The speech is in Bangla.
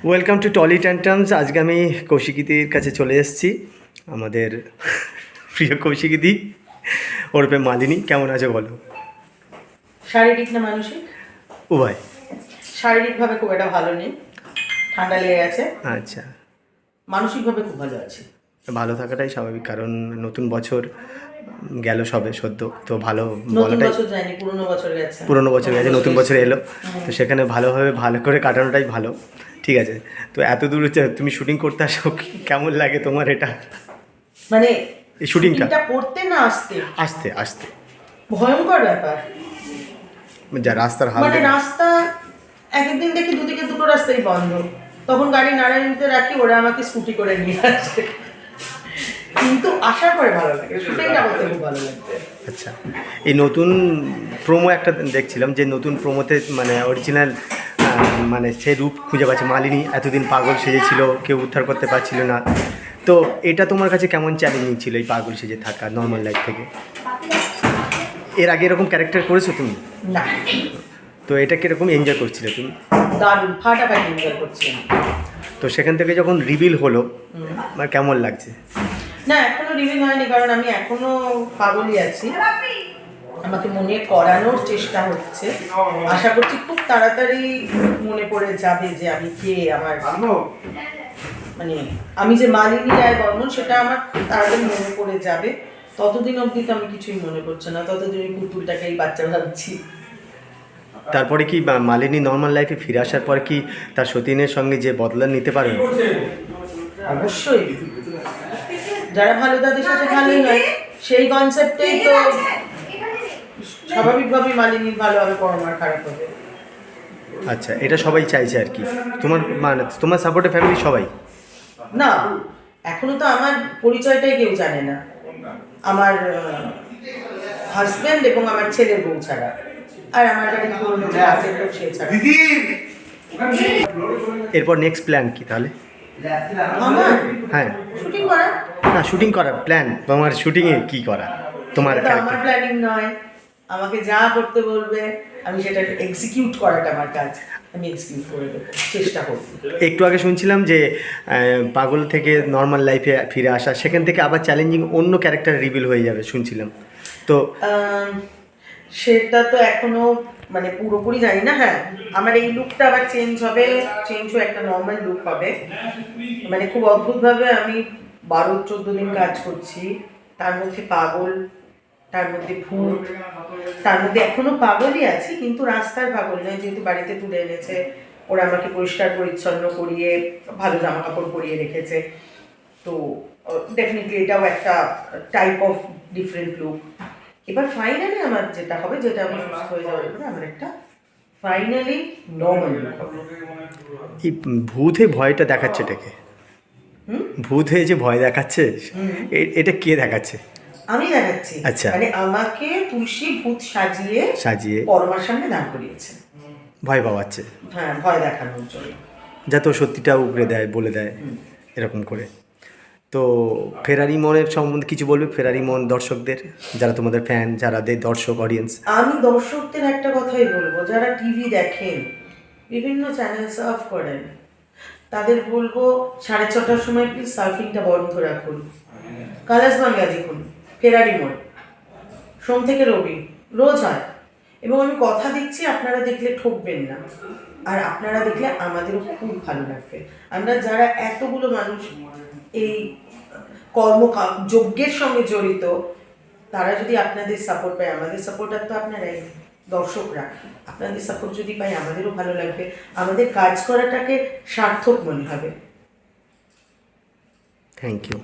Welcome to trolley ট্যান্টামস। আজকে আমি কৌশিকীদির কাছে চলে এসেছি, আমাদের প্রিয় কৌশিকীদি ওরপে মালিনী। কেমন আছে বলো? শারীরিক না মানসিক? উভয়। শারীরিকভাবে খুব একটা ভালো নেই, ঠান্ডা লেগে গেছে। আচ্ছা, মানসিকভাবে খুব ভালো আছি। ভালো থাকাটাই স্বাভাবিক, কারণ নতুন বছর গেল সবে সদ্য, তো ভালো নতুন বলাটাই। বছর যায়নি, পুরনো বছর গেছে। পুরোনো বছর গেছে, নতুন বছর এলো, তো সেখানে ভালোভাবে ভালো করে কাটানোটাই ভালো। ঠিক আছে, তো এত দূর তুমি শুটিং করতে আসো, কেমন লাগে তোমার এটা? মানে এই শুটিংটা করতে না আসতে আসতে আসতে ভয়ঙ্কর ব্যাপার। যা রাস্তার হাল মানে দেখে। রাস্তা এক একদিন দেখি দুদিকে দুটো রাস্তাই বন্ধ, তখন গাড়ি নারায়ণীতে রাখি, ওরা আমাকে স্কুটি করে নিয়ে আসে। কিন্তু আসার পরে ভালো লাগে, শুটিংটা করতে খুব ভালো লাগছে। আচ্ছা, এই নতুন প্রোমো একটা দেখছিলাম, যে নতুন প্রোমোতে মানে অরিজিনাল মানে সে রূপ খুঁজে পাচ্ছে মালিনী। এতদিন পাগল সেজেছিল, কেউ উদ্ধার করতে পারছিল না। তো এটা তোমার কাছে কেমন চ্যালেঞ্জিং ছিল, এই পাগল সেজে থাকা নর্মাল লাইফ থেকে? এর আগে এরকম ক্যারেক্টার করেছো তুমি? না, তো এটা কীরকম এনজয় করছিলে তুমি? দারুণ ফাটাফাটি এনজয় করছিলাম। তো সেখান থেকে যখন রিভিল হলো, মানে কেমন লাগছে? না, এখনো রিভিল হয়নি, কারণ আমি এখনো পাগলই আছি। আমাকে মনে করানোর চেষ্টা হচ্ছে, আশা করছি খুব তাড়াতাড়ি মনে পড়ে যাবে যে আমি কে। আমার মানে আমি যে মালিনী রায় বর্মন, সেটা আমার খুব তাড়াতাড়ি মনে পড়ে যাবে। ততদিন অবধি তো আমি কিছুই মনে পড়ছে না, ততদিন ওই পুতুলটাকেই বাচ্চা ভাবছি। তারপরে কি মালিনী নর্মাল লাইফে ফিরে আসার পর কি তার সতীনের সঙ্গে যে বদলা নিতে পারে? অবশ্যই, যারা ভালো তাদের সাথে ভালোই হয়, সেই কনসেপ্টেই তো স্বাভাবিকভাবেই মালিনীর ভালো হবে, পরমার খারাপ হবে। আচ্ছা, এটা সবাই চাইছে আর কি, তোমার মানে তোমার সাপোর্টে ফ্যামিলি সবাই? না, এখনো তো আমার পরিচয়টাই কেউ জানে না, আমার হাজব্যান্ড এবং আমার ছেলের বউ ছাড়া, আর আমার বাড়ির পুরনো যে কাজের লোক সে ছাড়া। এরপর নেক্সট প্ল্যান কি তাহলে? আমার হ্যাঁ, শুটিং করা। না, শুটিং করার প্ল্যান, তোমার শুটিংয়ে কি করা তোমার এটা তো আমার character? প্ল্যানিং নয়, আমাকে যা করতে বলবে আমি সেটা এক্সিকিউট করাটা আমার কাজ। আমি এক্সিকিউট করে দেবো, চেষ্টা করব। একটু আগে শুনছিলাম যে পাগল থেকে নর্মাল লাইফে ফিরে আসা, সেখান থেকে আবার চ্যালেঞ্জিং অন্য ক্যারেক্টার রিভিল হয়ে যাবে শুনছিলাম, তো সেটা তো এখনো মানে পুরোপুরি জানি না। হ্যাঁ, আমার এই লুকটা আবার চেঞ্জ হবে, চেঞ্জ হয়ে একটা নর্মাল লুক হবে। মানে খুব অদ্ভুতভাবে আমি 12-14 দিন কাজ করছি, তার মধ্যে পাগল, তার মধ্যে ভূত, তার মধ্যে এখনো পাগলই আছি, কিন্তু রাস্তার পাগল নয়, যেহেতু বাড়িতে তুলে এনেছে, ওরা আমাকে পরিষ্কার পরিচ্ছন্ন করিয়ে ভালো জামা কাপড় পরিয়ে রেখেছে। তো ডেফিনেটলি এটাও একটা টাইপ অফ ডিফারেন্ট লুক। এবার ফাইনালি আমার যেটা হবে, যেটা আমি সুস্থ হয়ে যাওয়ার পরে আমার একটা ফাইনালি নর্মাল লুক হবে। এই ভূতে ভয়টা দেখাচ্ছে এটাকে, ভূত হয়ে যে ভয় দেখাচ্ছে, এটা কে দেখাচ্ছে? আমি দেখাচ্ছি। আচ্ছা। মানে আমাকে তুলসী ভূত সাজিয়ে সাজিয়ে পরমার সামনে দাঁড় করিয়েছে, ভয় পাওয়াচ্ছে, হ্যাঁ, ভয় দেখানোর জন্য, যাতে ও সত্যিটা উগড়ে দেয়, বলে দেয় এরকম করে। তো ফেরারি মনের সম্বন্ধে কিছু বলবে? ফেরারি মন দর্শকদের, যারা তোমাদের ফ্যান, যারা দর্শক অডিয়েন্স। আমি দর্শকদের একটা কথাই বলবো, যারা টিভি দেখেন, বিভিন্ন চ্যানেল সার্ভ করেন, তাদের বলবো 6:30টার সময় প্লিজ সার্ফিংটা বন্ধ রাখুন, কালার্স বাংলা দেখুন, ফেরারি মোড় সোম থেকে রবি রোজ হয়। এবং আমি কথা দিচ্ছি, আপনারা দেখলে ঠকবেন না, আর আপনারা দেখলে আমাদেরও খুব ভালো লাগবে। আমরা যারা এতগুলো মানুষ এই যজ্ঞের সঙ্গে জড়িত, তারা যদি আপনাদের সাপোর্ট পায়, আমাদের সাপোর্টার তো আপনারাই দর্শকরা, আপনাদের সাপোর্ট যদি পাই আমাদেরও ভালো লাগবে, আমাদের কাজ করাটাকে সার্থক মনে হবে। Thank you.